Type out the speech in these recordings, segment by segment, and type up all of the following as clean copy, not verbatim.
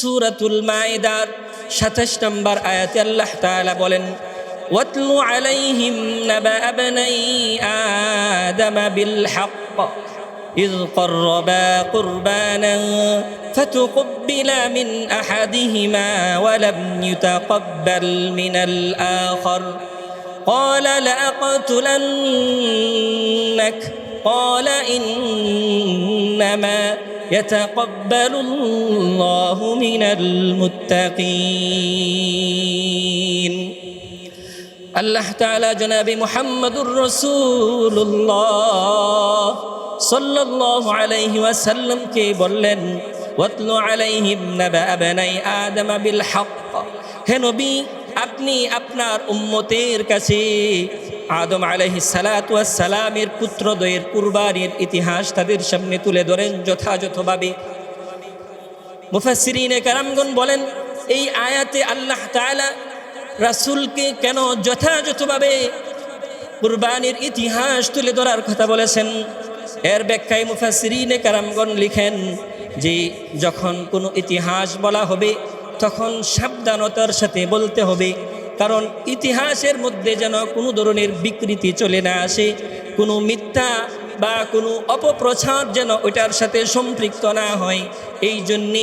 সূরাতুল মাইদার ২৭ নম্বর আয়াতে আল্লাহ তাআলা বলেন, ওয়াতলু আলাইহিম নাবা আবনাই আদম বিল হক إذ قربا قربانا فتقبل من أحدهما ولم يتقبل من الآخر قال لأقتلنك قال إنما يتقبل الله من المتقين الله تعالى جناب محمد رسول الله সাল্লাল্লাহু আলাইহি ওয়াসাল্লাম কে বললেন, ওয়াতলু আলাইহিম নাবা আবনাই আদম বিল হক। হে নবী, আপনি আপনার উম্মতের কাছে আদম আলাইহিস সালাতু ওয়াস সালামের পুত্রদ্বয়ের কুরবানির ইতিহাস তাদের সামনে তুলে ধরেন যথাযথভাবে। মুফাসসিরিনে কেরামগণ বলেন, এই আয়াতে আল্লাহ তাআলা রাসূলকে কেন যথাযথভাবে কুরবানির ইতিহাস তুলে ধরার কথা বলেছেন, এর ব্যাখ্যায় মুফাসসিরিনে কেরামগণ লিখেন যে যখন কোনো ইতিহাস বলা হবে তখন সাবধানতার সাথে বলতে হবে, কারণ ইতিহাসের মধ্যে যেন কোনো ধরনের বিকৃতি চলে না আসে, কোনো মিথ্যা বা কোনো অপপ্রচার যেন ওইটার সাথে সম্পৃক্ত না হয়। এই জন্যে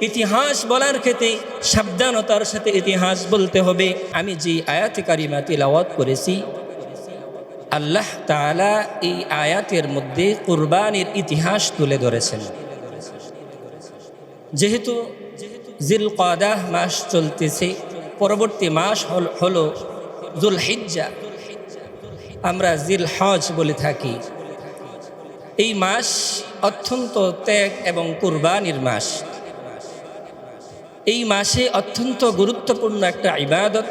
ইতিহাস বলার ক্ষেত্রে সাবধানতার সাথে ইতিহাস বলতে হবে। আমি যে আয়াতে কারিমা তিলাওয়াত করেছি, আল্লাহ তাআলা এই আয়াতের মধ্যে কুরবানির ইতিহাস তুলে ধরেছেন। যেহেতু জিলকাদাহ মাস চলতেছে, পরবর্তী মাস হলো যুলহিজ্জা, আমরা জিলহজ বলে থাকি। এই মাস অত্যন্ত ত্যাগ এবং কুরবানির মাস। এই মাসে অত্যন্ত গুরুত্বপূর্ণ একটা ইবাদত,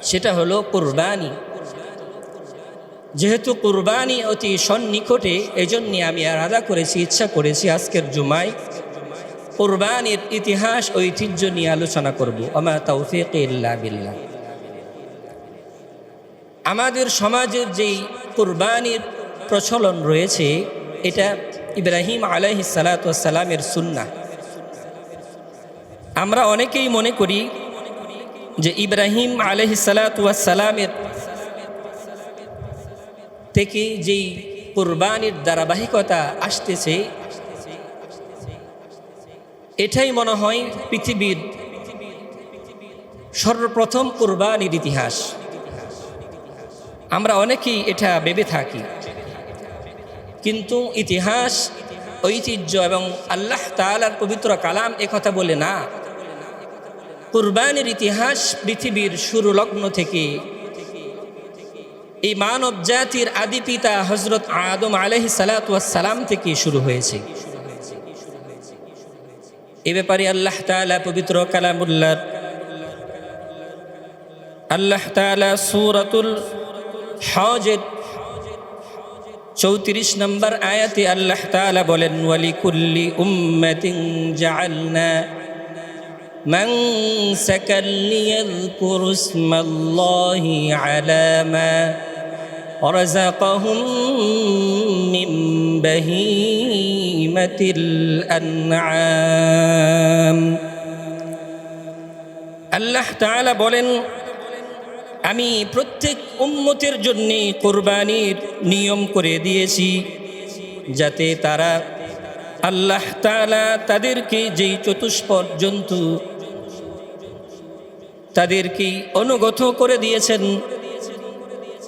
সেটা হলো কুরবানি। যেহেতু কুরবানি অতি সন্নিকটে, এই জন্যে আমি আলাদা করেছি, ইচ্ছা করেছি আজকের জুমায় কুরবানির ইতিহাস ঐতিহ্য নিয়ে আলোচনা করব। আমা তাওফীক ইল্লা বিল্লাহ। আমাদের সমাজের যেই কুরবানির প্রচলন রয়েছে, এটা ইব্রাহিম আলাইহিস সালাতু ওয়াস সালামের সুন্নাহ। আমরা অনেকেই মনে করি যে ইব্রাহিম আলাইহিস সালাতু ওয়াস সালামের থেকে যেই কুরবানির ধারাবাহিকতা আসতেছে, এটাই মনে হয় পৃথিবীর সর্বপ্রথম কুরবানির ইতিহাস। আমরা অনেকেই এটা ভেবে থাকি, কিন্তু ইতিহাস, ঐতিহ্য এবং আল্লাহ তাআলার পবিত্র কালাম একথা বলে না। কুরবানির ইতিহাস পৃথিবীর শুরু লগ্ন থেকে, এই মানব জাতির আদি পিতা হযরত আদম আলাইহিস সালাতু ওয়াস সালাম থেকে শুরু হয়েছে। এ ব্যাপারে আল্লাহ তাআলা পবিত্র কালামুল্লাহ, আল্লাহ তাআলা সূরাতুল হজের 34 নম্বর আয়াতে আল্লাহ তাআলা বলেন, ওয়ালিকুল্লি উম্মাতিন জাআলনা মানসাকান লিয়াযকুরু ইসমাল্লাহি আলা মা রাযাকাহুম মিন বাহীমাতিল আনআম। আল্লাহ তাআলা বলেন, আমি প্রত্যেক উম্মতের জন্য কুরবানির নিয়ম করে দিয়েছি, যাতে তারা আল্লাহ তাআলা তাদেরকে যেই চতুষ্পদ জন্তু তাদেরকে অনুগত করে দিয়েছেন,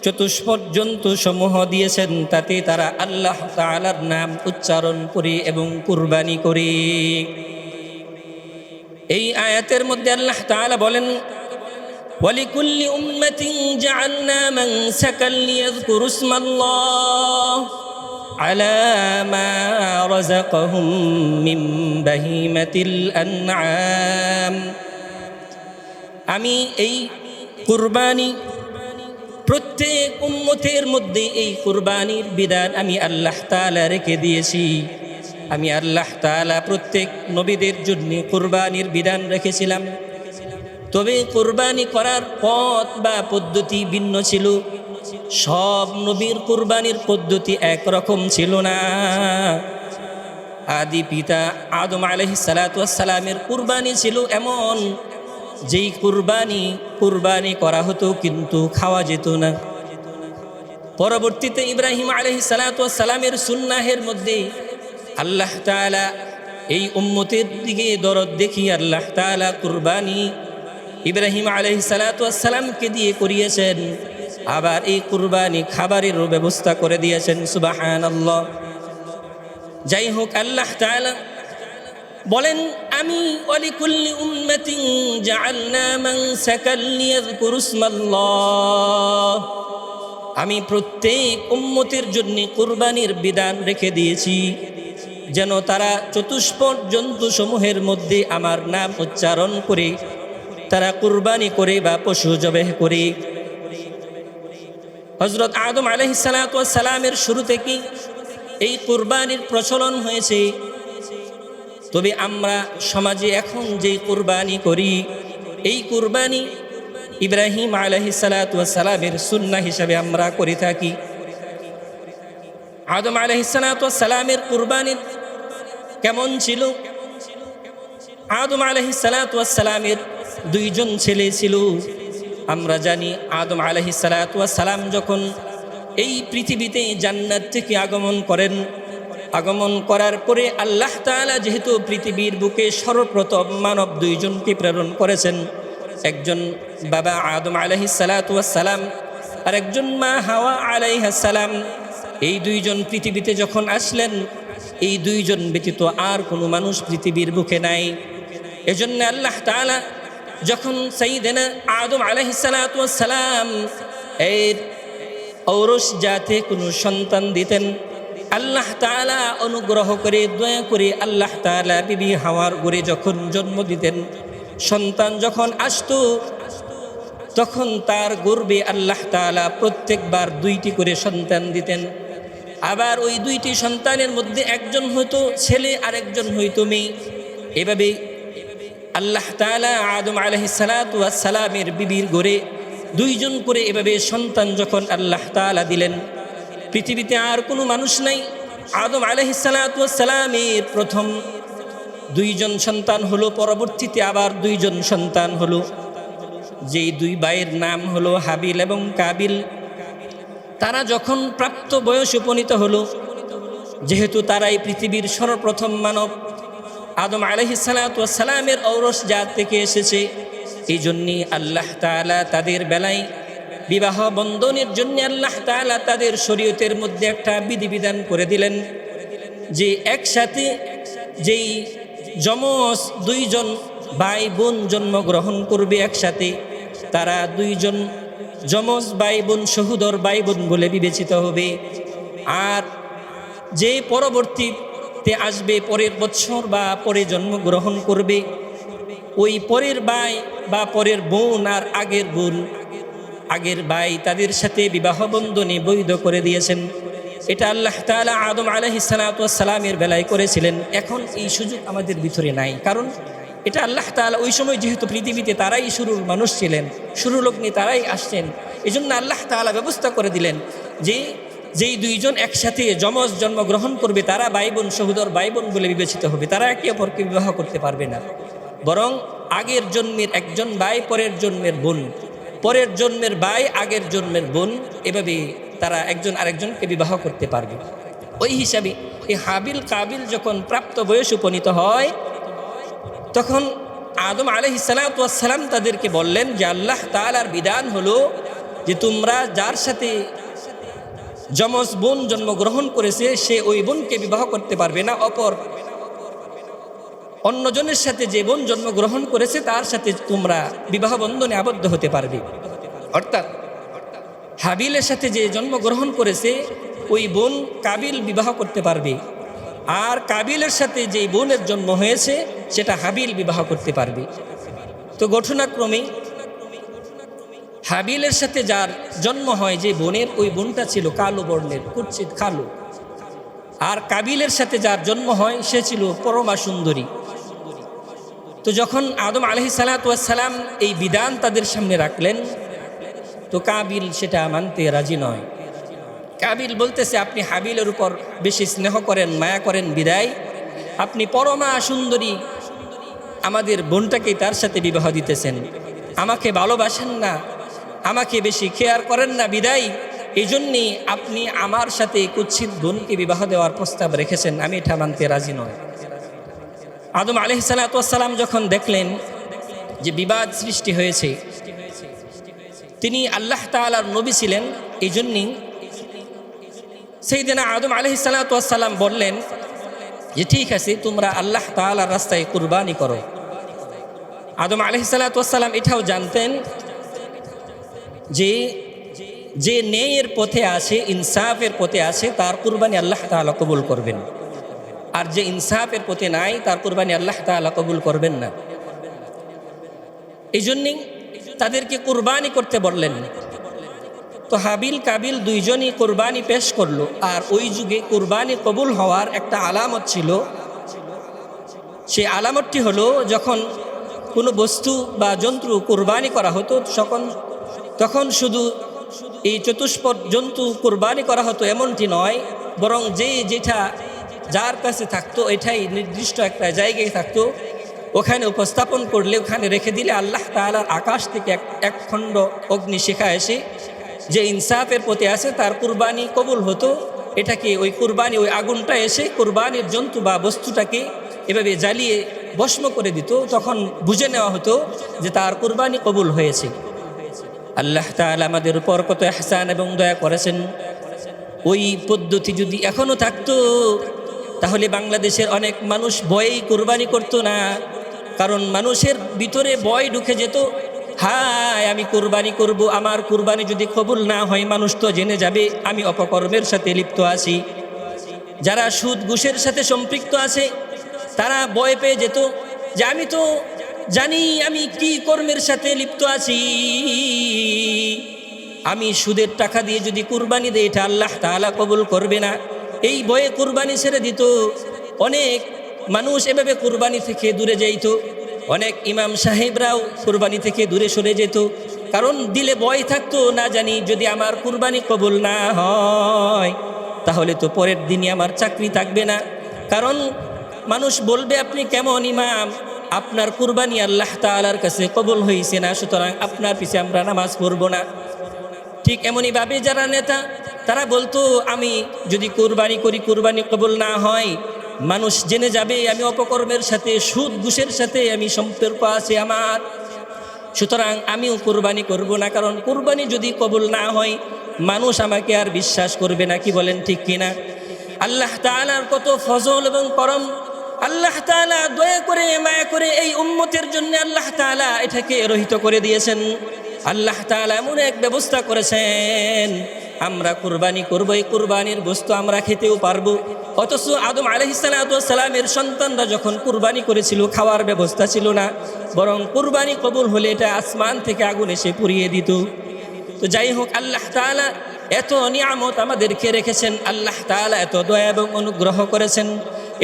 চতুষ্পদ জন্তু সমূহ দিয়েছেন, তাতে তারা আল্লাহ তাআলার নাম উচ্চারণ করে এবং কুরবানি করে। এই আয়াতের মধ্যে আল্লাহ তাআলা বলেন, ওয়ালিকুল্লি উম্মাতিন জাআলনা মানসাকান লিয়াযকুরু ইসমাল্লাহ আলা মা রাযাকাহুম মিন বাহীমাতিল আনআম। আমি এই কুরবানি প্রত্যেক উম্মতের মধ্যে এই কুরবানির বিধান আমি আল্লাহ তাআলা রেখে দিয়েছি। আমি আল্লাহ তাআলা প্রত্যেক নবীদের জন্য কুরবানির বিধান রেখেছিলাম। তবে কুরবানি করার পথ বা পদ্ধতি ভিন্ন ছিল। সব নবীর কুরবানির পদ্ধতি একরকম ছিল না। আদি পিতা আদম আলাইহিস সালাতু ওয়াস সালামের কুরবানি ছিল এমন, যেই কুরবানি করা হতো কিন্তু খাওয়া যেত না। পরবর্তীতে ইব্রাহিম আলাইহিস সালাতু ওয়াস সালামের সুন্নাহের মধ্যে আল্লাহ তাআলা এই উম্মতের দিকে দরদ দেখিয়ে আল্লাহ তাআলা কুরবানি ইব্রাহিম আলাইহিস সালাতু ওয়াস সালামকে দিয়ে করিয়েছেন, আবার এই কুরবানি খাবারেরও ব্যবস্থা করে দিয়েছেন। সুবহানাল্লাহ। যাই হোক, আল্লাহ তাআলা বলেন, আমি ওয়ালিকুল্লি উম্মাতিন জাআলনা মানসাকান লিয়াযকুরু ইসমাল্লাহ, আমি প্রত্যেক উম্মতের জন্য কুরবানির বিধান রেখে দিয়েছি, যেন তারা চতুষ্পদ জন্তুসমূহের মধ্যে আমার নাম উচ্চারণ করে তারা কুরবানি করে বা পশু জবেহ করে। হযরত আদম আলাইহিস সালাতু ওয়াস সালামের শুরু থেকেই এই কুরবানির প্রচলন হয়েছে। তবে আমরা সমাজে এখন যেই কুরবানি করি, এই কুরবানি ইব্রাহিম আলাইহিস সালাতু ওয়াস সালামের সুন্নাহ হিসাবে আমরা করে থাকি। আদম আলাইহিস সালাতু ওয়াস সালামের কুরবানি কেমন ছিল? আদম আলাইহিস সালাতু ওয়াস সালামের দুইজন ছেলে ছিল। আমরা জানি আদম আলাইহিস সালাতু ওয়াস সালাম যখন এই পৃথিবীতে জান্নাত থেকে আগমন করার পরে আল্লাহ তাআলা যেহেতু পৃথিবীর বুকে সর্বপ্রথম মানব দুইজনকে প্রেরণ করেছেন, একজন বাবা আদম আলাইহিস সালাতু ওয়াস সালাম আর একজন মা হাওয়া আলাইহাস সালাম। এই দুইজন পৃথিবীতে যখন আসলেন, এই দুইজন ব্যতীত আর কোনো মানুষ পৃথিবীর বুকে নাই। এজন্য আল্লাহ তাআলা যখন সাইয়েদনা আদম আলাইহিস সালাতু ওয়াস সালাম এর ঔরস জাতে কোনো সন্তান দিতেন, আল্লাহ তাআলা অনুগ্রহ করে দয়া করে আল্লাহ তাআলা বিবি হাওয়ার ঘরে যখন জন্ম দিতেন, সন্তান যখন আসতো তখন তার গর্ভে আল্লাহ তাআলা প্রত্যেকবার দুইটি করে সন্তান দিতেন। আবার ওই দুইটি সন্তানের মধ্যে একজন হয়তো ছেলে আর একজন হয়তো মেয়ে। এভাবে আল্লাহ তাআলা আদম আলাইহিস সালাতু ওয়াস সালামের বিবির ঘরে দুইজন করে এভাবে সন্তান যখন আল্লাহ তাআলা দিলেন, পৃথিবীতে আর কোনো মানুষ নাই। আদম আলাইহিস সালাতু ওয়াস সালামের প্রথম দুইজন সন্তান হলো, পরবর্তীতে আবার দুইজন সন্তান হলো, যেই দুই ভাইয়ের নাম হলো হাবিল এবং কাবিল। তারা যখন প্রাপ্ত বয়স উপনীত হলো, যেহেতু তারাই পৃথিবীর সর্বপ্রথম মানব, আদম আলাইহিস সালাতু ওয়াস সালামের ঔরস জাত থেকে এসেছে, এই জন্যই আল্লাহ তাআলা তাদের বেলায় বিবাহ বন্ধনের জন্য আল্লাহ তাআলা তাদের শরীয়তের মধ্যে একটা বিধিবিধান করে দিলেন যে একসাথে যেই যমজ দুইজন ভাই বোন জন্মগ্রহণ করবে একসাথে, তারা দুইজন যমজ ভাই বোন সহোদর ভাই বোন বলে বিবেচিত হবে। আর যে পরবর্তীতে আসবে, পরের বছর বা পরে জন্মগ্রহণ করবে, ওই পরের ভাই বা পরের বোন আর আগের ভাই তাদের সাথে বিবাহ বন্ধনে বৈধ করে দিয়েছেন। এটা আল্লাহ তাআলা আদম আলাইহিস সালাতু ওয়াস সালামের বেলায় করেছিলেন। এখন এই সুযোগ আমাদের ভিতরে নাই, কারণ এটা আল্লাহ তাআলা ওই সময় যেহেতু পৃথিবীতে তারাই শুরুর মানুষ ছিলেন, শুরু লগ্নে তারাই আসছেন, এজন্য আল্লাহ তাআলা ব্যবস্থা করে দিলেন যে যেই দুইজন একসাথে যমজ জন্মগ্রহণ করবে তারা ভাই বোন সহোদর ভাই বোন বলে বিবেচিত হবে, তারা একে অপরকে বিবাহ করতে পারবে না, বরং আগের জন্মের একজন ভাই পরের জন্মের বোন, পরের জন্মের ভাই আগের জন্মের বোন, এভাবে তারা একজন আরেকজনকে বিবাহ করতে পারবে। ওই হিসাবে এই হাবিল কাবিল যখন প্রাপ্ত বয়স উপনীত হয়, তখন আদম আলাইহিস সালাতু ওয়াস সালাম তাদেরকে বললেন যে আল্লাহ তাআলার বিধান হলো যে তোমরা যার সাথে যমজ বোন জন্মগ্রহণ করেছে সে ওই বোনকে বিবাহ করতে পারবে না, অন্যজনের সাথে যে বোন জন্মগ্রহণ করেছে তার সাথে তোমরা বিবাহ বন্ধনে আবদ্ধ হতে পারবে। অর্থাৎ হাবিলের সাথে যে জন্মগ্রহণ করেছে ওই বোন কাবিল বিবাহ করতে পারবে, আর কাবিলের সাথে যে বোনের জন্ম হয়েছে সেটা হাবিল বিবাহ করতে পারবে। তো ঘটনাক্রমে হাবিলের সাথে যার জন্ম হয় যে বোনের, ওই বোনটা ছিল কালো বর্ণের, কুৎসিত কালো, আর কাবিলের সাথে যার জন্ম হয় সে ছিল পরমা সুন্দরী। তো যখন আদম আলাইহিস সালাতু ওয়াস সালাম এই বিধান তাদের সামনে রাখলেন, তো কাবিল সেটা মানতে রাজি নয়। কাবিল বলতেছে আপনি হাবিলের উপর বেশি স্নেহ করেন, মায়া করেন বিদায় আপনি পরমা সুন্দরী আমাদের বোনটাকে তার সাথে বিবাহ দিতেছেন, আমাকে ভালোবাসেন না, আমাকে বেশি কেয়ার করেন না, বিদায় এই জন্যে আপনি আমার সাথে কুৎসিত বোনকে বিবাহ দেওয়ার প্রস্তাব রেখেছেন, আমি এটা মানতে রাজি নয়। আদম আলাইহিস সালাতু ওয়াস সালাম যখন দেখলেন যে বিবাদ সৃষ্টি হয়েছে, তিনি আল্লাহ তাআলার নবী ছিলেন, এই জন্যই সাইয়েদনা আদম আলাইহিস সালাতু ওয়াস সালাম বললেন যে ঠিক আছে, তোমরা আল্লাহ তাআলার রাস্তায় কুরবানি করো। আদম আলাইহিস সালাতু ওয়াস সালাম এটাও জানতেন যে যে ন্যায়ের পথে আছে, ইনসাফের পথে আছে, তার কুরবানি আল্লাহ তাআলা কবুল করবেন, আর যে ইনসাফের পথে নাই তার কুরবানি আল্লাহ তাআলা কবুল করবেন না। এই জন্যই তাদেরকে কুরবানি করতে বললেন। তো হাবিল কাবিল দুইজনই কুরবানি পেশ করলো। আর ওই যুগে কুরবানি কবুল হওয়ার একটা আলামত ছিল। সেই আলামতটি হলো, যখন কোনো বস্তু বা জন্তু কুরবানি করা হতো তখন শুধু এই চতুষ্পদ জন্তু কুরবানি করা হতো এমনটি নয়, বরং যেটা যার কাছে থাকতো এটাই নির্দিষ্ট একটা জায়গায় থাকতো, ওখানে উপস্থাপন করলে, ওখানে রেখে দিলে আল্লাহ তাআলার আকাশ থেকে এক খণ্ড অগ্নিশিখা এসে যে ইনসাফের পথে আছে তার কুরবানি কবুল হতো। এটাকে ওই কুরবানি, ওই আগুনটা এসে কুরবানির জন্তু বা বস্তুটাকে এভাবে জ্বালিয়ে ভস্ম করে দিত। তখন বুঝে নেওয়া হতো যে তার কুরবানি কবুল হয়েছে। আল্লাহ তাআলা আমাদের উপর কত ইহসান এবং দয়া করেছেন। ওই পদ্ধতি যদি এখনো থাকতো তাহলে বাংলাদেশের অনেক মানুষ ভয়েই কুরবানি করতো না, কারণ মানুষের ভিতরে ভয় ঢুকে যেত, হায় আমি কুরবানি করব, আমার কুরবানি যদি কবুল না হয় মানুষ তো জেনে যাবে আমি অপকর্মের সাথে লিপ্ত আছি। যারা সুদ ঘুষের সাথে সম্পৃক্ত আছে তারা ভয় পেয়ে যেত যে আমি তো জানি আমি কি কর্মের সাথে লিপ্ত আছি, আমি সুদের টাকা দিয়ে যদি কুরবানি দেই এটা আল্লাহ তাআলা কবুল করবে না। এই ভয়ে কুরবানি ছেড়ে দিত। অনেক মানুষ এভাবে কুরবানি থেকে দূরে যাইত। অনেক ইমাম সাহেবরাও কুরবানি থেকে দূরে সরে যেত, কারণ দিলে ভয় থাকতো, না জানি যদি আমার কুরবানি কবুল না হয় তাহলে তো পরের দিনই আমার চাকরি থাকবে না। কারণ মানুষ বলবে আপনি কেমন ইমাম, আপনার কুরবানি আল্লাহ তাআলার কাছে কবুল হয়েছে না, সুতরাং আপনার পিছে আমরা নামাজ পড়ব না। ঠিক এমনইভাবে যারা নেতা তারা বলতো আমি যদি কুরবানি করি কুরবানি কবুল না হয় মানুষ জেনে যাবে আমি অপকর্মের সাথে, সুদ ঘুষের সাথে আমি সম্পর্ক আছে আমার, সুতরাং আমিও কুরবানি করব না, কারণ কুরবানি যদি কবুল না হয় মানুষ আমাকে আর বিশ্বাস করবে না। কি বলেন ঠিক কিনা? আল্লাহ তাআলার কত ফজল এবং করম, আল্লাহ তাআলা দয়া করে মায়া করে এই উম্মতের জন্য আল্লাহ তাআলা এটাকে রহিত করে দিয়েছেন। আল্লাহ তাআলা এমন এক ব্যবস্থা করেছেন আমরা কুরবানি করব, এই কুরবানির বস্তু আমরা খেতেও পারবো। অথচ আদম আলাইহিস সালামের সন্তানরা যখন কুরবানি করেছিল খাওয়ার ব্যবস্থা ছিল না, বরং কুরবানি কবুল হলে এটা আসমান থেকে আগুন এসে পুড়িয়ে দিত। তো যাই হোক, আল্লাহ তাআলা এত নিয়ামত আমাদেরকে রেখেছেন, আল্লাহ তাআলা এত দয়া এবং অনুগ্রহ করেছেন,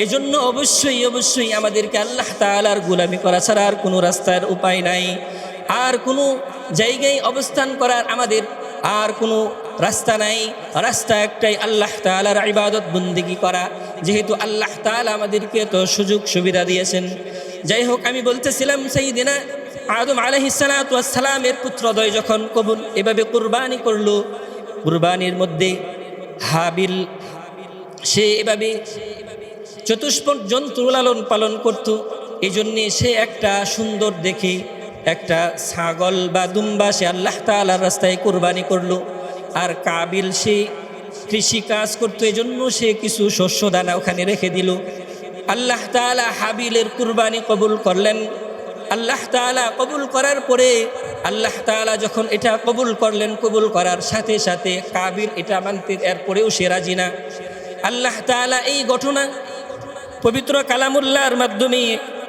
এজন্য অবশ্যই অবশ্যই আমাদেরকে আল্লাহ তাআলার গোলামি করা ছাড়া আর কোনো রাস্তার উপায় নাই, আর কোনো জায়গায় অবস্থান করার আমাদের আর কোনো রাস্তা নাই। রাস্তা একটাই, আল্লাহ তাআলার ইবাদত বন্দেগী করা, যেহেতু আল্লাহ তাআলা আমাদেরকে এত সুযোগ সুবিধা দিয়েছেন। যাই হোক, আমি বলতেছিলাম সাইয়েদিনা আদম আলাইহিস সালামের পুত্রদ্বয় যখন এভাবে কুরবানি করলো, কুরবানির মধ্যে হাবিল সে এভাবে চতুষ্পদ জন্তু লালন পালন করত, এই জন্যে সে একটা সুন্দর দেখে একটা ছাগল বা দুম্বা সে আল্লাহ তাআলার রাস্তায় কুরবানি করলো। আর কাবিল সে কৃষি কাজ করতো, এই জন্য সে কিছু শস্য দানা ওখানে রেখে দিল। আল্লাহ তাআলা হাবিলের কুরবানি কবুল করলেন। আল্লাহ তাআলা কবুল করার পরে আল্লাহ তাআলা যখন এটা কবুল করলেন, কবুল করার সাথে সাথে কাবিল এটা মানতে এরপরেও সে রাজি না। আল্লাহ তাআলা এই ঘটনা পবিত্র কালামুল্লাহর মাধ্যমে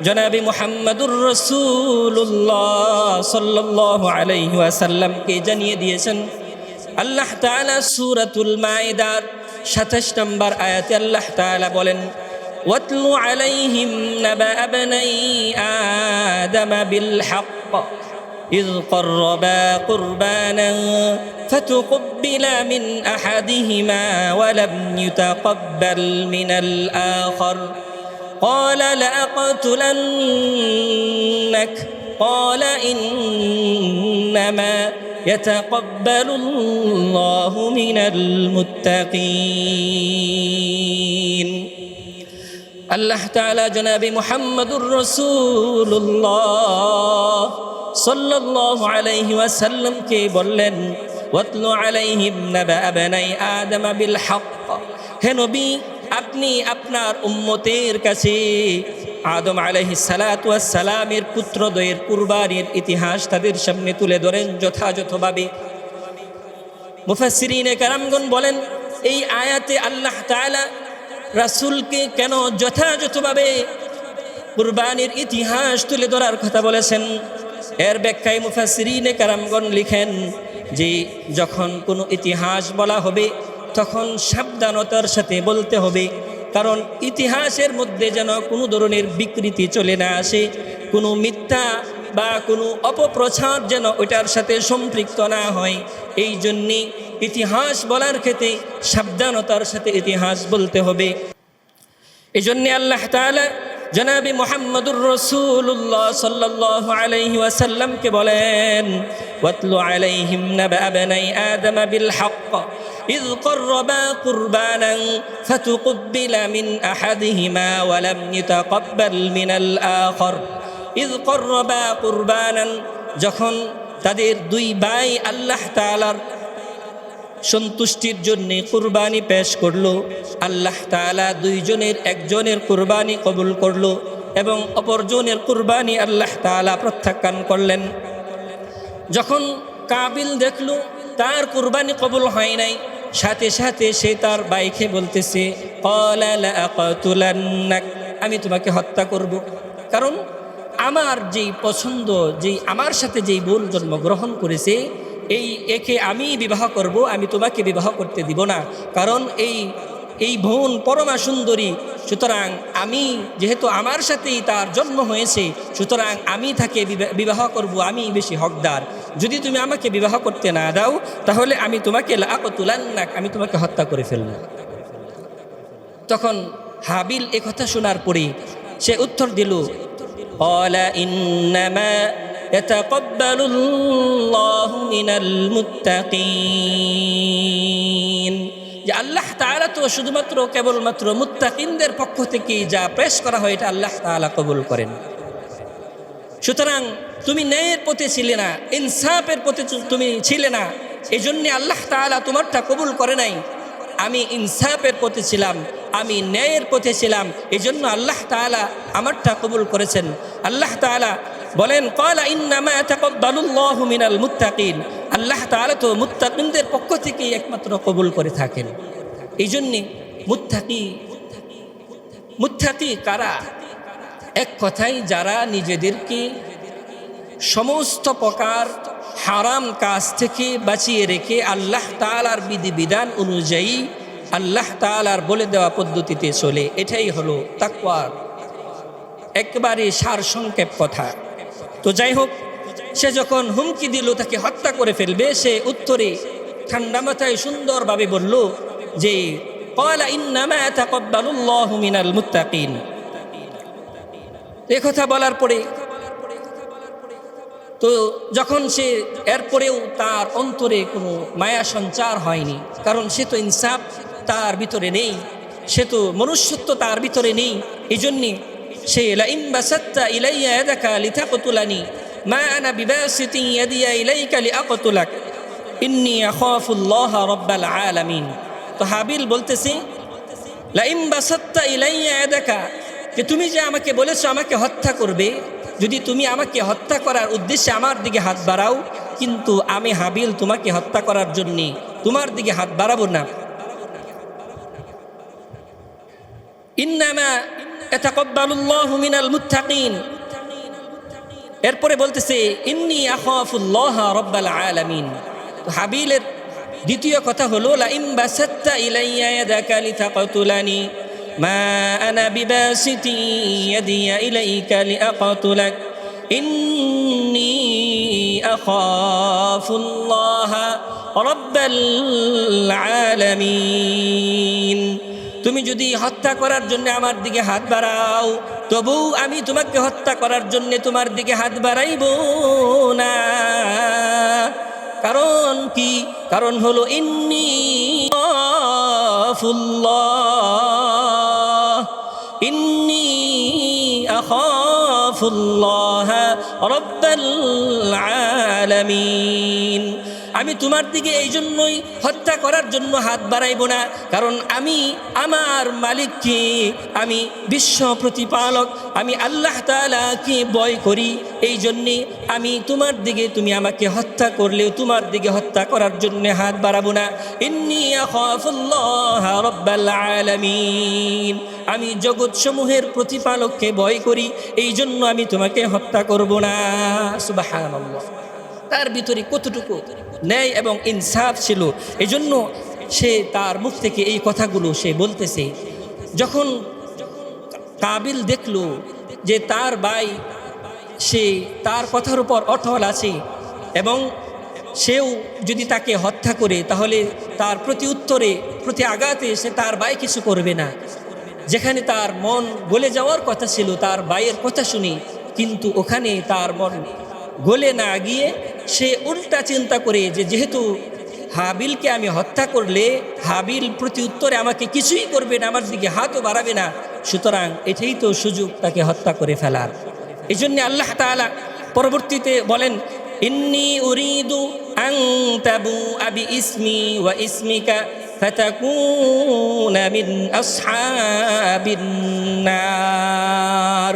জনাবে মুহাম্মাদুর রাসূলুল্লাহ সাল্লাল্লাহু আলাইহি ওয়াসাল্লামকে জানিয়ে দিয়েছেন। আল্লাহ তাআলা সূরাতুল মাইদার ২৭ নম্বর আয়াতে আল্লাহ তাআলা বলেন, ওয়াতলু আলাইহিম নাবা আবনাই আদম বিল হক إذ قربا قربانا فتقبل من أحدهما ولم يتقبل من الآخر قال لأقتلنك قال إنما يتقبل الله من المتقين আল্লাহ তাআলা জনাবে মুহাম্মদুর রাসূলুল্লাহ সাল্লাল্লাহু আলাইহি ওয়াসাল্লাম কে বললেন ওয়াতলু আলাইহিম নাবা বানাই আদম বিল হক। হে নবী, আপনি আপনার উম্মতের কাছে আদম আলাইহিস সালাতু ওয়াস সালামের পুত্রদ্বয়ের কুরবানির ইতিহাস তাদের সামনে তুলে ধরেন যথাযথভাবে। মুফাসসিরিনে কেরামগণ বলেন, এই আয়াতে আল্লাহ তাআলা রাসূলকে কেন যথাযথভাবে কুরবানির ইতিহাস তুলে ধরার কথা বলেছেন, এর ব্যাখ্যায় মুফাসসিরিনে কেরামগণ লিখেন যে যখন কোনো ইতিহাস বলা হবে তখন সাবধানতার সাথে বলতে হবে, কারণ ইতিহাসের মধ্যে যেন কোনো ধরনের বিকৃতি চলে না আসে, কোনো মিথ্যা বা কোনো অপপ্রচার যেন ওইটার সাথে সম্পৃক্ত না হয়। এই জন্যে ইতিহাস বলার ক্ষেত্রে সাবধানতার সাথে ইতিহাস বলতে হবে। এই জন্যে আল্লাহ তাআলা জনাবে মুহাম্মদুর রাসূলুল্লাহ সাল্লাল্লাহু আলাইহি ওয়াসাল্লামকে বলেন ওয়াতলু আলাইহিম নাবা বানাই আদম বিল হক إذ قربا قربانا فتقبل من أحدهما ولم يتقبل من الآخر إذ قربا قربانا যখন তাদের দুই ভাই আল্লাহ তাআলার সন্তুষ্টির জন্য কুরবানি পেশ করলো, আল্লাহ তাআলা দুইজনের একজনের কুরবানি কবুল করলো এবং অপরজনের কুরবানি আল্লাহ তাআলা প্রত্যাখ্যান করলেন। যখন কাবিল দেখলো তার কুরবানি কবুল হয় নাই, সাথে সাথে সে তার ভাইকে বলতেছে ক্বালা লাআকতুলান্নাক, আমি তোমাকে হত্যা করব, কারণ আমার যেই পছন্দ, যেই আমার সাথে যেই বোন জন্মগ্রহণ করেছে একে আমি বিবাহ করব, আমি তোমাকে বিবাহ করতে দিব না, কারণ এই বোন পরমা সুন্দরী, সুতরাং আমি যেহেতু আমার সাথেই তার জন্ম হয়েছে, সুতরাং আমি তাকে বিবাহ করব, আমি বেশি হকদার। যদি তুমি আমাকে বিবাহ করতে না দাও তাহলে আমি তোমাকে লাআকতুলান্নাক, আমি তোমাকে হত্যা করে ফেলব। তখন হাবিল এ কথা শোনার পরে সে উত্তর দিল ক্বালা ইন্নামা ইয়াতাকাব্বালুল্লাহু মিনাল মুত্তাকিন, যে আল্লাহ তাআলা তো শুধুমাত্র কেবলমাত্র মুত্তাকিনদের পক্ষ থেকে যা পেশ করা হয় এটা আল্লাহ তাআলা কবুল করেন। সুতরাং তুমি ন্যায়ের পথে ছিলে না, ইনসাফের পথে তুমি ছিলে না, এই জন্যে আল্লাহ তাআলা তোমারটা কবুল করে নাই। আমি ইনসাফের পথে ছিলাম, আমি ন্যায়ের পথে ছিলাম, এই জন্য আল্লাহ তাআলা আমারটা কবুল করেছেন। আল্লাহ তাআলা বলেন ক্বালা ইন্নামা ইয়াতাকাব্বালুল্লাহু মিনাল মুত্তাকিন, আল্লাহ তাআলা তো মুত্তাকিনদের পক্ষ থেকে একমাত্র কবুল করে থাকেন। এই জন্যে মুত্তাকি কারা? এক কথায় যারা নিজেদেরকে সমস্ত প্রকার হারাম কাজ থেকে বাঁচিয়ে রেখে আল্লাহ তাআলার বিধিবিধান অনুযায়ী আল্লাহ তাআলার বলে দেওয়া পদ্ধতিতে চলে, এটাই হলো তাকওয়ার একেবারে সারসংক্ষেপ কথা। তো যাই হোক, সে যখন হুমকি দিল তাকে হত্যা করে ফেলবে, সে উত্তরে ঠান্ডা মাথায় সুন্দরভাবে বলল যে ক্বালা ইন্নামা ইয়াতাকাব্বালুল্লাহু মিনাল মুত্তাকিন। এই কথা বলার পরে তো যখন সে এরপরেও তার অন্তরে কোনো মায়া সঞ্চার হয়নি, কারণ সে তো ইনসাফ তার ভিতরে নেই, সে তো মনুষ্যত্ব তার ভিতরে নেই। এই জন্যে সে লাইন বাসাত্তা ইলাইয়া ইয়াদাকা লিতাকতুলানি মা আনা বিবাসিতিন ইয়াদিয়া ইলাইকা লিআকতুলাক ইন্নী আখাফুল্লাহ রাব্বাল আলামিন। তো হাবিল বলতেছে লাইন বাসাত্তা ইলাইয়া ইয়াদাকা, যে তুমি যে আমাকে বলেছো আমাকে হত্যা করবে, যদি তুমি আমাকে হত্যা করার উদ্দেশ্যে আমার দিকে হাত বাড়াও, কিন্তু আমি হাবিল তোমাকে হত্যা করার জন্যে তোমার দিকে হাত বাড়াবো না। ইন্নামা ইয়াতাকাব্বালুল্লাহু মিনাল মুত্তাকিন, এরপরে বলতেছে ইন্নী আখাফুল্লাহ রাব্বাল আলামিন। তো হাবিলের দ্বিতীয় কথা হলো লাইন বাসাত্তা ইলাইয়া ইয়াদাকা লিতাকতুলানি মা আনা বিবাসিতি ইয়াদিয়া ইলাইকা লিআকতুলাক ইন্নী আখাফুল্লাহ রাব্বাল আলামিন। তুমি যদি হত্যা করার জন্য আমার দিকে হাত বাড়াও, তবু আমি তোমাকে হত্যা করার জন্য তোমার দিকে হাত বাড়াইব না। কারণ কি? কারণ হলো ইন্নী আখাফুল্লাহ, ইন্নী আখাফুল্লাহ রাব্বাল আলামিন। আমি তোমার দিকে এই জন্যই হত্যা করার জন্য হাত বাড়াইব না, কারণ আমি আমার মালিককে, আমি বিশ্ব প্রতিপালক, আমি আল্লাহ তাআলাকে ভয় করি। এই জন্যে আমি তোমার দিকে, তুমি আমাকে হত্যা করলেও তোমার দিকে হত্যা করার জন্য হাত বাড়াবো না। ইন্নী আখাফুল্লাহ রাব্বাল আলামিন, আমি জগৎসমূহের প্রতিপালককে ভয় করি, এই জন্য আমি তোমাকে হত্যা করব না। সুবহানাল্লাহ। তার ভিতরে কতটুকু ন্যায় এবং ইনসাফ ছিল, এজন্য সে তার মুখ থেকে এই কথাগুলো সে বলতেছে। যখন কাবিল দেখল যে তার ভাই সে তার কথার উপর অটল আছে এবং সেও যদি তাকে হত্যা করে তাহলে তার প্রতি উত্তরে, প্রতি আঘাতে সে তার ভাই কিছু করবে না, যেখানে তার মন গলে যাওয়ার কথা ছিল তার ভাইয়ের কথা শুনি, কিন্তু ওখানে তার মন গলে না গিয়ে সে উল্টা চিন্তা করে যে যেহেতু হাবিলকে আমি হত্যা করলে হাবিল প্রতি উত্তরে আমাকে কিছুই করবে না, আমার দিকে হাতও বাড়াবে না, সুতরাং এটাই তো সুযোগ তাকে হত্যা করে ফেলার। এই জন্য আল্লাহ তাআলা পরবর্তীতে বলেন, ইন্নী উরিদু আন তাবুআ বিইসমি ওয়া ইসমিকা ফাতাকুনা মিন আসহাবিন নার।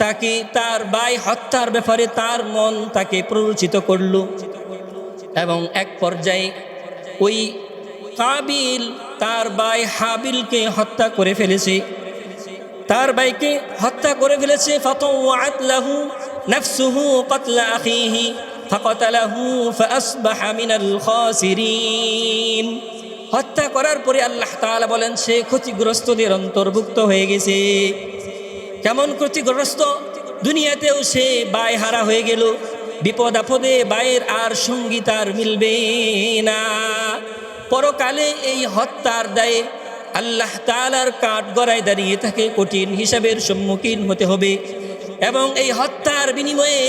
তাকে তার ভাই হত্যার ব্যাপারে তার মন তাকে প্ররোচিত করল এবং এক পর্যায়ে ওই কাবিল তার ভাই হাবিলকে হত্যা করে ফেলেছে, তার ভাইকে হত্যা করে ফেলেছে। ফাতাওয়াত লাহু নাফসুহু ক্বাতলা আখিহি ফাকাতালাহু ফাআসবাহা মিনাল খাসিরিন। হত্যা করার পরে আল্লাহ তাআলা বলেন সে ক্ষতিগ্রস্তদের অন্তর্ভুক্ত হয়ে গেছে। কেমন ক্ষতিগ্রস্ত? দুনিয়াতেও সে ভাই হারা হয়ে গেল, বিপদ আপদে ভাইয়ের আর সঙ্গী তার মিলবে না। পরকালে এই হত্যার দায়ে আল্লাহ তাআলার কাঠগড়ায় দাঁড়িয়ে তাকে কঠিন হিসাবের সম্মুখীন হতে হবে এবং এই হত্যার বিনিময়ে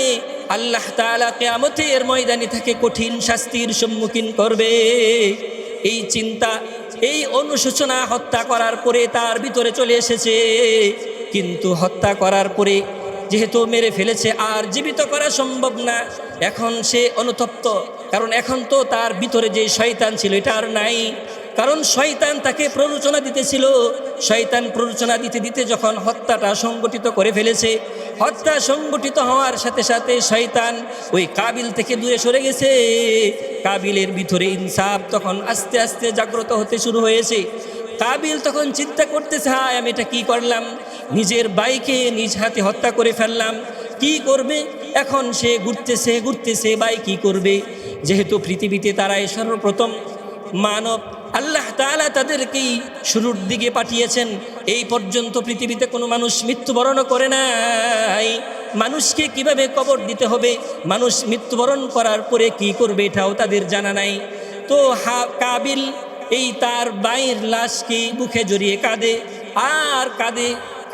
আল্লাহ তাআলা কিয়ামতের ময়দানে তাকে কঠিন শাস্তির সম্মুখীন করবে। এই চিন্তা, এই অনুশোচনা হত্যা করার পরে তার ভিতরে চলে এসেছে, কিন্তু হত্যা করার পরে যেহেতু মেরে ফেলেছে আর জীবিত করা সম্ভব না, এখন সে অনুতপ্ত, কারণ এখন তো তার ভিতরে যে শয়তান ছিল এটা আর নাই, কারণ শয়তান তাকে প্ররোচনা দিতেছিল। শয়তান প্ররোচনা দিতে দিতে যখন হত্যাটা সংগঠিত করে ফেলেছে, হত্যা সংগঠিত হওয়ার সাথে সাথে শয়তান ওই কাবিল থেকে দূরে সরে গেছে। কাবিলের ভিতরে ইনসাফ তখন আস্তে আস্তে জাগ্রত হতে শুরু হয়েছে। কাবিল তখন চিন্তা করতেছে, হায় আমি এটা কি করলাম, নিজের ভাইকে নিজ হাতে হত্যা করে ফেললাম, কি করবে এখন? সে ঘুরতেছে ভাই কি করবে? যেহেতু পৃথিবীতে তারাই সর্বপ্রথম মানব, আল্লাহ তাআলা তাদেরকেই শুরুর দিকে পাঠিয়েছেন। এই পর্যন্ত পৃথিবীতে কোনো মানুষ মৃত্যুবরণ করে নাই। মানুষকে কিভাবে কবর দিতে হবে, মানুষ মৃত্যুবরণ করার পরে কি করবে এটাও তাদের জানা নাই। তো কাবিল এই তার ভাইয়ের লাশকে বুকে জড়িয়ে কাঁদে আর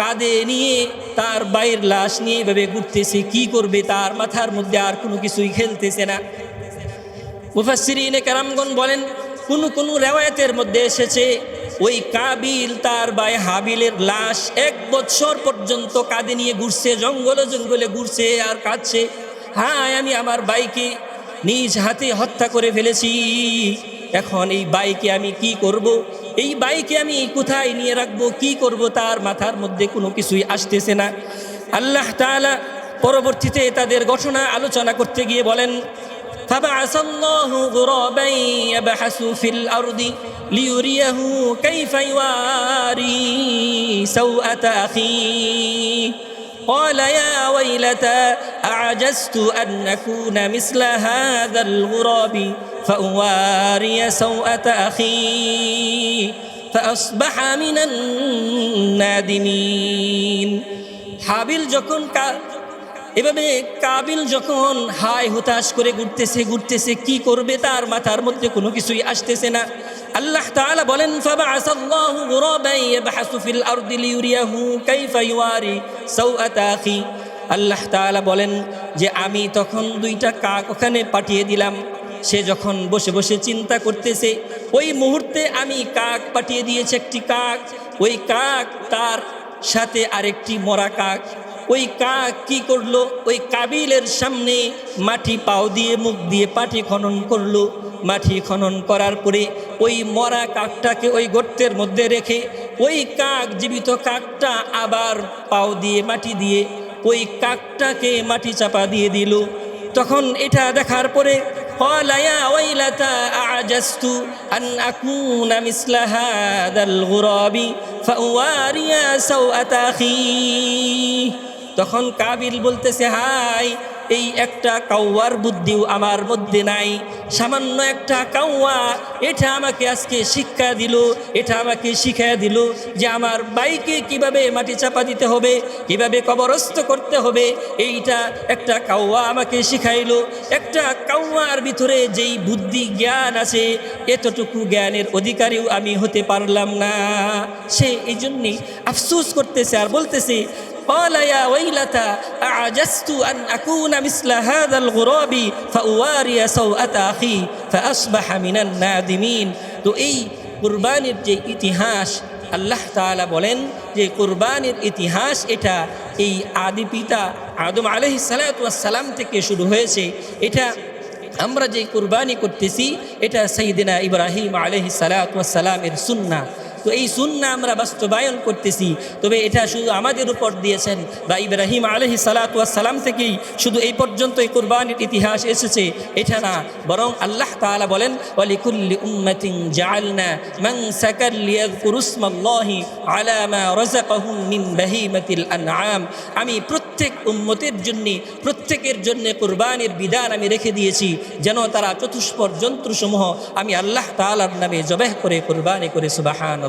কাঁদে নিয়ে তার ভাইয়ের লাশ নিয়ে এভাবে ঘুরতেছে, কি করবে তার মাথার মধ্যে আর কোনো কিছুই খেলতেছে না। মুফাসসিরিনে কেরামগণ বলেন, কোন রিওয়ায়াতের মধ্যে এসেছে ওই কাবিল তার ভাই হাবিলের লাশ 1 বছর পর্যন্ত কাঁধে নিয়ে ঘুরছে, জঙ্গলে জঙ্গলে ঘুরছে আর কাঁদছে, হায় আমি আমার ভাইকে নিজ হাতে হত্যা করে ফেলেছি, এখন এই ভাইকে আমি কি করব, এই ভাইকে আমি কোথায় নিয়ে রাখবো, কি করব, তার মাথার মধ্যে কোনো কিছুই আসতেছে না। আল্লাহ তাআলা পরবর্তীতে তাদের ঘটনা আলোচনা করতে গিয়ে বলেন, فبعث الله غرابا يبحث في الأرض ليريه كيف يواري سوءة أخيه قال يا ويلتى أعجزت أن أكون مثل هذا الغراب فأواري سوءة أخي فأصبح من النادمين। হাবিল যখন এভাবে কাবিল যখন হায় হুতাশ করে ঘুরতেছে কি করবে তার মাথার মধ্যে কোনো কিছুই আসতেছে না। আল্লাহ তাআলা বলেন ফাবাআসাল্লাহু গুরাবান ইয়াবহাসু ফিল আরদি লিইউরিয়াহু কাইফা ইওয়ারি সাওআতা আখি। আল্লাহ তাআলা বলেন যে আমি তখন দুইটা কাক ওখানে পাঠিয়ে দিলাম। সে যখন বসে বসে চিন্তা করতেছে, ওই মুহূর্তে আমি কাক পাঠিয়ে দিয়েছি একটি কাক। ওই কাক তার সাথে আরেকটি মরা কাক। ওই কাক কি করলো, ওই কাবিলের সামনে মাটি পাও দিয়ে মুখ দিয়ে মাটি খনন করলো। মাটি খনন করার পরে ওই মরা কাকটাকে ওই গর্তের মধ্যে রেখে ওই কাক, জীবিত কাকটা আবার পাও দিয়ে মাটি দিয়ে ওই কাকটাকে মাটি চাপা দিয়ে দিল। তখন এটা দেখার পরে قال يا ويلتى أعجزت أن أكون مثل هذا الغراب فأواري سوءة أخي। তখন কাবিল বলতেছে, হাই, এই একটা কাউয়ার বুদ্ধিও আমার মধ্যে নাই। সামান্য একটা কাউয়া এটা আমাকে আজকে শিক্ষা দিল, এটা আমাকে শিখিয়ে দিল যে আমার ভাইকে কিভাবে মাটি চাপা দিতে হবে, কিভাবে কবরস্থ করতে হবে। এইটা একটা কাউয়া আমাকে শিখাইলো। একটা কাউয়ার ভিতরে যেই বুদ্ধি জ্ঞান আছে, এতটুকু জ্ঞানের অধিকারীও আমি হতে পারলাম না। সে এই জন্যই আফসোস করতেছে আর বলতেছে قال يا ويلتى أعجزت أن أكون مثل هذا الغراب فأواري سوءة أخي فأصبح من النادمين। তো এই কুরবানির যে ইতিহাস, আল্লাহ তাআলা বলেন যে কুরবানির ইতিহাস এটা এই আদি পিতা আদম আলাইহিস সালাতু ওয়াস সালাম থেকে শুরু হয়েছে। এটা আমরা যে কুরবানি করতেছি এটা সাইয়্যিদিনা ইব্রাহিম আলাইহিস সালাতু ওয়াস সালামের সুন্নাহ। তো এই সুন্নাহ আমরা বাস্তবায়ন করতেছি। তবে এটা শুধু আমাদের উপর দিয়েছেন বা ইব্রাহিম আলাইহিস সালাতু ওয়াস সালাম থেকেই শুধু এই পর্যন্ত এই কুরবানির ইতিহাস এসেছে এটা না, বরং আল্লাহ তাআলা বলেন ওয়ালিকুল্লি উম্মাতিন জাআলনা মানসাকান লিয়াযকুরু ইসমাল্লাহি আলা মা রাযাকাহুম মিন বাহিমাতিল আনআম। আমি প্রত্যেক উম্মতের জন্য, প্রত্যেকের জন্য কুরবানির বিধান আমি রেখে দিয়েছি যেন তারা চতুষ্পদ জন্তুসমূহ আমি আল্লাহ তাআলার নামে জবাহ করে কুরবানি করে। সুবহানাল্লাহ।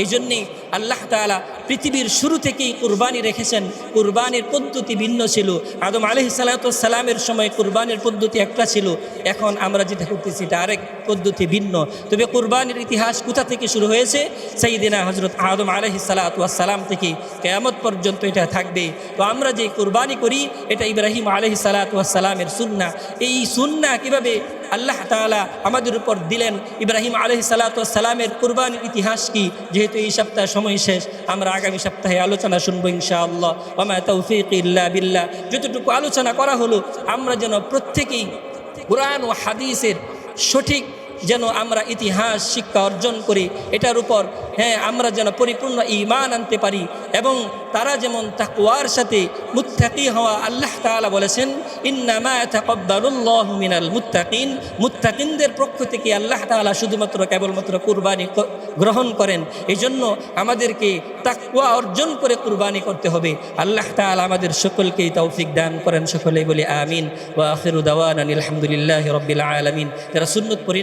এই জন্যে আল্লাহ তাআলা পৃথিবীর শুরু থেকেই কুরবানি রেখেছেন। কুরবানির পদ্ধতি ভিন্ন ছিল। আদম আলাইহিস সালাতু ওয়াস সালামের সময় কুরবানির পদ্ধতি একটা ছিল, এখন আমরা যেটা করতেছি এটা আরেক পদ্ধতি ভিন্ন। তবে কুরবানির ইতিহাস কোথা থেকে শুরু হয়েছে? সাইয়্যিদিনা হযরত আদম আলাইহিস সালাতু ওয়াস সালাম থেকে কিয়ামত পর্যন্ত এটা থাকবে। তো আমরা যে কুরবানি করি এটা ইব্রাহিম আলাইহিস সালাতু ওয়াস সালামের সুন্নাহ। এই সুন্নাহ কিভাবে আল্লাহ তাআলা আমাদের উপর দিলেন, ইব্রাহিম আলাইহিস সালাতু ওয়াস সালামের কুরবানির ইতিহাস কি, যেহেতু এই সপ্তাহ সময় শেষ, আমরা আগামী সপ্তাহে আলোচনা শুনবো ইনশাআল্লাহ। ওয়া মা তাওফীকি ইল্লা বিল্লাহ। যতটুকু আলোচনা করা হলো আমরা যেন প্রত্যেকেই কুরআন ও হাদিসের সঠিক যেন আমরা ইতিহাস শিক্ষা অর্জন করি, এটার উপর আমরা যেন পরিপূর্ণ ঈমান আনতে পারি এবং তারা যেমন তাকওয়ার সাথে মুত্তাকি হওয়া। আল্লাহ তাআলা বলেছেন ইন্নামা তাকাব্বালুল্লাহু মিনাল মুত্তাকিন। মুত্তাকিনদের পক্ষ থেকে আল্লাহ তাআলা শুধুমাত্র কেবলমাত্র কুরবানি গ্রহণ করেন। এই জন্য আমাদেরকে তাকওয়া অর্জন করে কুরবানি করতে হবে। আল্লাহ তাআলা আমাদের সকলকেই তৌফিক দান করেন। সকলেই বলি আমিন। ওয়া আখিরু দাওয়ানা আলহামদুলিল্লাহি রাব্বিল আলামিন। যারা সুন্নাত পড়ি